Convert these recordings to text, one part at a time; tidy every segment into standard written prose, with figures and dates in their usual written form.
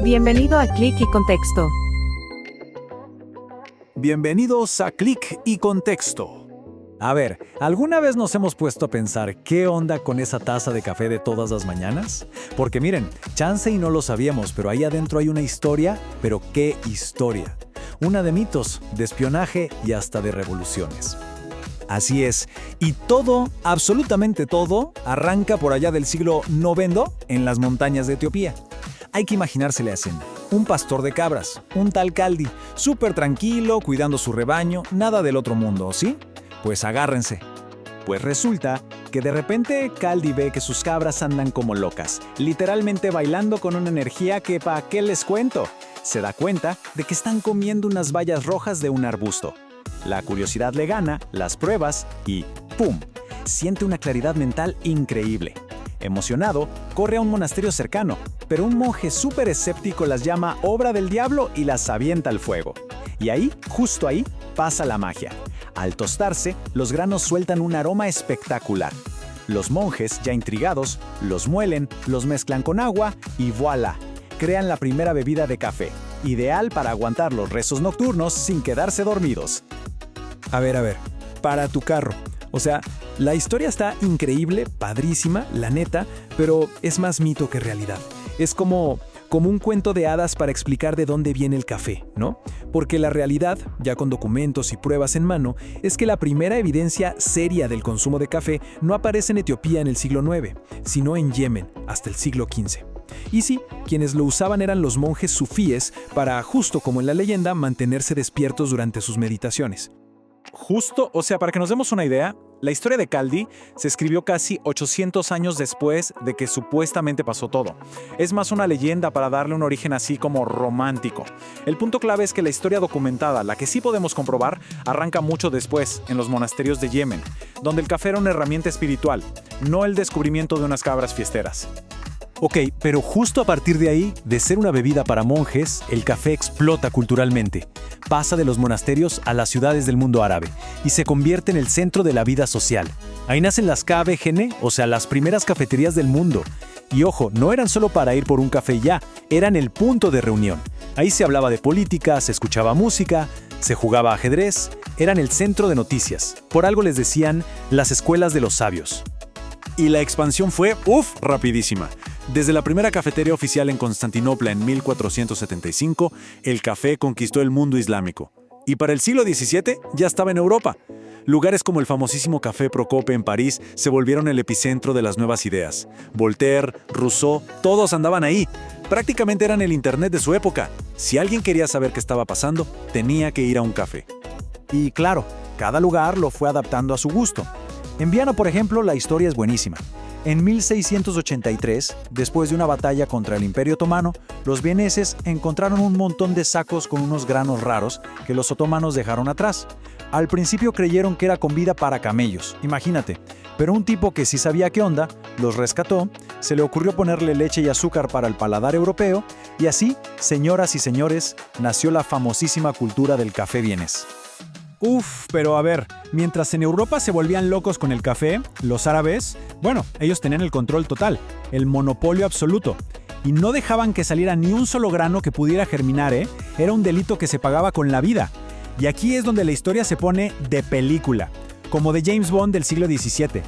Bienvenido a Clic y Contexto. Bienvenidos a Clic y Contexto. A ver, ¿alguna vez nos hemos puesto a pensar qué onda con esa taza de café de todas las mañanas? Porque miren, chance y no lo sabíamos, pero ahí adentro hay una historia, pero ¿qué historia? Una de mitos, de espionaje y hasta de revoluciones. Así es, y todo, absolutamente todo, arranca por allá del siglo IX en las montañas de Etiopía. Hay que imaginarse la escena. Un pastor de cabras, un tal Kaldi, súper tranquilo, cuidando su rebaño, nada del otro mundo, ¿sí? Pues agárrense. Pues resulta que de repente Kaldi ve que sus cabras andan como locas, literalmente bailando con una energía que ¿pa' qué les cuento? Se da cuenta de que están comiendo unas bayas rojas de un arbusto. La curiosidad le gana, las pruebas y ¡pum! Siente una claridad mental increíble. Emocionado, corre a un monasterio cercano, pero un monje súper escéptico las llama obra del diablo y las avienta al fuego. Y ahí, justo ahí, pasa la magia. Al tostarse, los granos sueltan un aroma espectacular. Los monjes, ya intrigados, los muelen, los mezclan con agua y ¡voilá! Crean la primera bebida de café, ideal para aguantar los rezos nocturnos sin quedarse dormidos. A ver, para tu carro. O sea, la historia está increíble, padrísima, la neta, pero es más mito que realidad. Es como un cuento de hadas para explicar de dónde viene el café, ¿no? Porque la realidad, ya con documentos y pruebas en mano, es que la primera evidencia seria del consumo de café no aparece en Etiopía en el siglo IX, sino en Yemen, hasta el siglo XV. Y sí, quienes lo usaban eran los monjes sufíes para, justo como en la leyenda, mantenerse despiertos durante sus meditaciones. Justo, o sea, para que nos demos una idea, la historia de Kaldi se escribió casi 800 años después de que supuestamente pasó todo. Es más una leyenda para darle un origen así como romántico. El punto clave es que la historia documentada, la que sí podemos comprobar, arranca mucho después, en los monasterios de Yemen, donde el café era una herramienta espiritual, no el descubrimiento de unas cabras fiesteras. Ok, pero justo a partir de ahí, de ser una bebida para monjes, el café explota culturalmente. Pasa de los monasterios a las ciudades del mundo árabe y se convierte en el centro de la vida social. Ahí nacen las KBGN, o sea, las primeras cafeterías del mundo. Y ojo, no eran solo para ir por un café ya, eran el punto de reunión. Ahí se hablaba de política, se escuchaba música, se jugaba ajedrez, eran el centro de noticias. Por algo les decían las escuelas de los sabios. Y la expansión fue, rapidísima. Desde la primera cafetería oficial en Constantinopla en 1475, el café conquistó el mundo islámico. Y para el siglo XVII ya estaba en Europa. Lugares como el famosísimo Café Procope en París se volvieron el epicentro de las nuevas ideas. Voltaire, Rousseau, todos andaban ahí. Prácticamente eran el internet de su época. Si alguien quería saber qué estaba pasando, tenía que ir a un café. Y claro, cada lugar lo fue adaptando a su gusto. En Viena, por ejemplo, la historia es buenísima. En 1683, después de una batalla contra el Imperio Otomano, los vieneses encontraron un montón de sacos con unos granos raros que los otomanos dejaron atrás. Al principio creyeron que era comida para camellos, imagínate, pero un tipo que sí sabía qué onda, los rescató, se le ocurrió ponerle leche y azúcar para el paladar europeo, y así, señoras y señores, nació la famosísima cultura del café vienés. Pero a ver, mientras en Europa se volvían locos con el café, los árabes, ellos tenían el control total, el monopolio absoluto. Y no dejaban que saliera ni un solo grano que pudiera germinar, Era un delito que se pagaba con la vida. Y aquí es donde la historia se pone de película, como de James Bond del siglo XVII.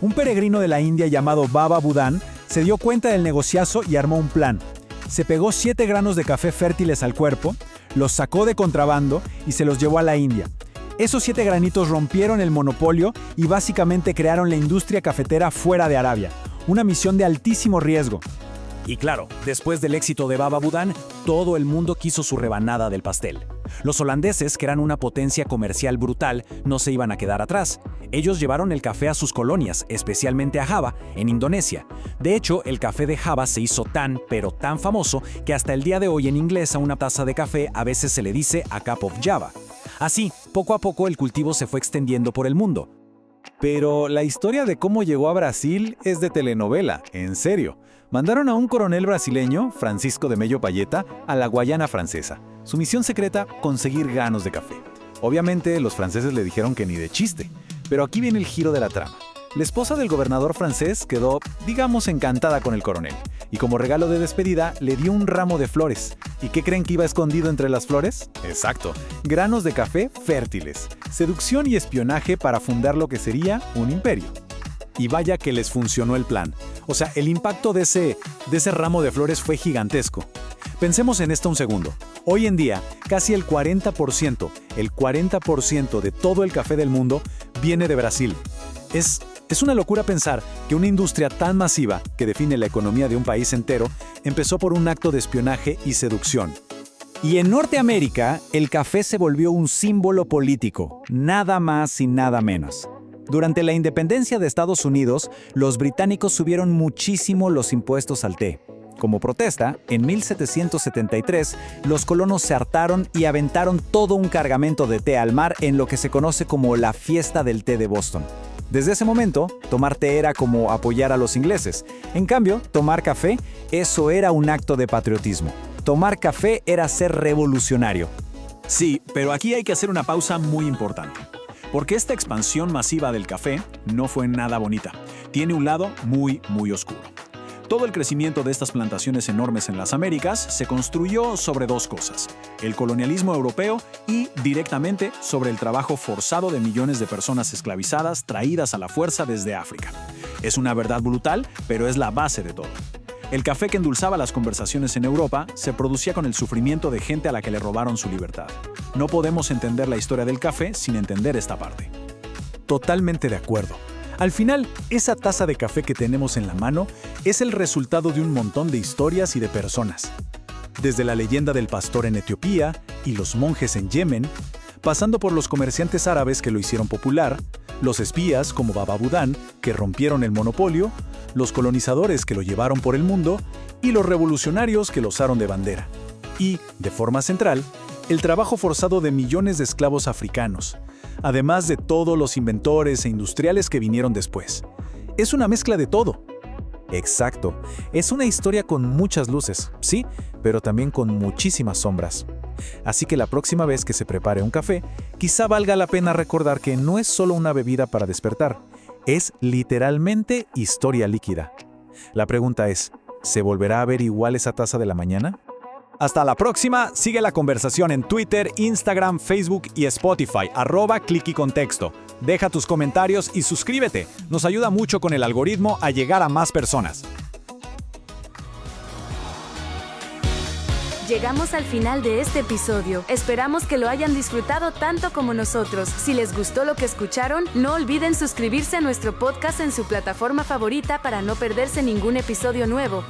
Un peregrino de la India llamado Baba Budan se dio cuenta del negociazo y armó un plan. Se pegó 7 granos de café fértiles al cuerpo, los sacó de contrabando y se los llevó a la India. Esos 7 granitos rompieron el monopolio y básicamente crearon la industria cafetera fuera de Arabia. Una misión de altísimo riesgo. Y claro, después del éxito de Baba Budan, todo el mundo quiso su rebanada del pastel. Los holandeses, que eran una potencia comercial brutal, no se iban a quedar atrás. Ellos llevaron el café a sus colonias, especialmente a Java, en Indonesia. De hecho, el café de Java se hizo tan, pero tan famoso, que hasta el día de hoy en inglés a una taza de café a veces se le dice a cup of Java. Así, poco a poco el cultivo se fue extendiendo por el mundo. Pero la historia de cómo llegó a Brasil es de telenovela, en serio. Mandaron a un coronel brasileño, Francisco de Mello Payeta, a la Guayana francesa. Su misión secreta, conseguir granos de café. Obviamente, los franceses le dijeron que ni de chiste. Pero aquí viene el giro de la trama. La esposa del gobernador francés quedó, digamos, encantada con el coronel. y como regalo de despedida le dio un ramo de flores. ¿Y qué creen que iba escondido entre las flores? Exacto, granos de café fértiles, seducción y espionaje para fundar lo que sería un imperio. Y vaya que les funcionó el plan. O sea, el impacto de ese ramo de flores fue gigantesco. Pensemos en esto un segundo. Hoy en día, casi el 40% de todo el café del mundo viene de Brasil. Es una locura pensar que una industria tan masiva, que define la economía de un país entero, empezó por un acto de espionaje y seducción. Y en Norteamérica, el café se volvió un símbolo político, nada más y nada menos. Durante la independencia de Estados Unidos, los británicos subieron muchísimo los impuestos al té. Como protesta, en 1773, los colonos se hartaron y aventaron todo un cargamento de té al mar en lo que se conoce como la Fiesta del Té de Boston. Desde ese momento, tomar té era como apoyar a los ingleses. En cambio, tomar café, eso era un acto de patriotismo. Tomar café era ser revolucionario. Sí, pero aquí hay que hacer una pausa muy importante. Porque esta expansión masiva del café no fue nada bonita. Tiene un lado muy, muy oscuro. Todo el crecimiento de estas plantaciones enormes en las Américas se construyó sobre dos cosas: el colonialismo europeo y, directamente, sobre el trabajo forzado de millones de personas esclavizadas traídas a la fuerza desde África. Es una verdad brutal, pero es la base de todo. El café que endulzaba las conversaciones en Europa se producía con el sufrimiento de gente a la que le robaron su libertad. No podemos entender la historia del café sin entender esta parte. Totalmente de acuerdo. Al final, esa taza de café que tenemos en la mano es el resultado de un montón de historias y de personas. Desde la leyenda del pastor en Etiopía y los monjes en Yemen, pasando por los comerciantes árabes que lo hicieron popular, los espías como Baba Budán que rompieron el monopolio, los colonizadores que lo llevaron por el mundo y los revolucionarios que lo usaron de bandera. Y, de forma central, el trabajo forzado de millones de esclavos africanos, además de todos los inventores e industriales que vinieron después. Es una mezcla de todo. Exacto. Es una historia con muchas luces, sí, pero también con muchísimas sombras. Así que la próxima vez que se prepare un café, quizá valga la pena recordar que no es solo una bebida para despertar, es literalmente historia líquida. La pregunta es, ¿se volverá a ver igual esa taza de la mañana? Hasta la próxima, sigue la conversación en Twitter, Instagram, Facebook y Spotify, @clickYcontexto. Deja tus comentarios y suscríbete, nos ayuda mucho con el algoritmo a llegar a más personas. Llegamos al final de este episodio. Esperamos que lo hayan disfrutado tanto como nosotros. Si les gustó lo que escucharon, no olviden suscribirse a nuestro podcast en su plataforma favorita para no perderse ningún episodio nuevo.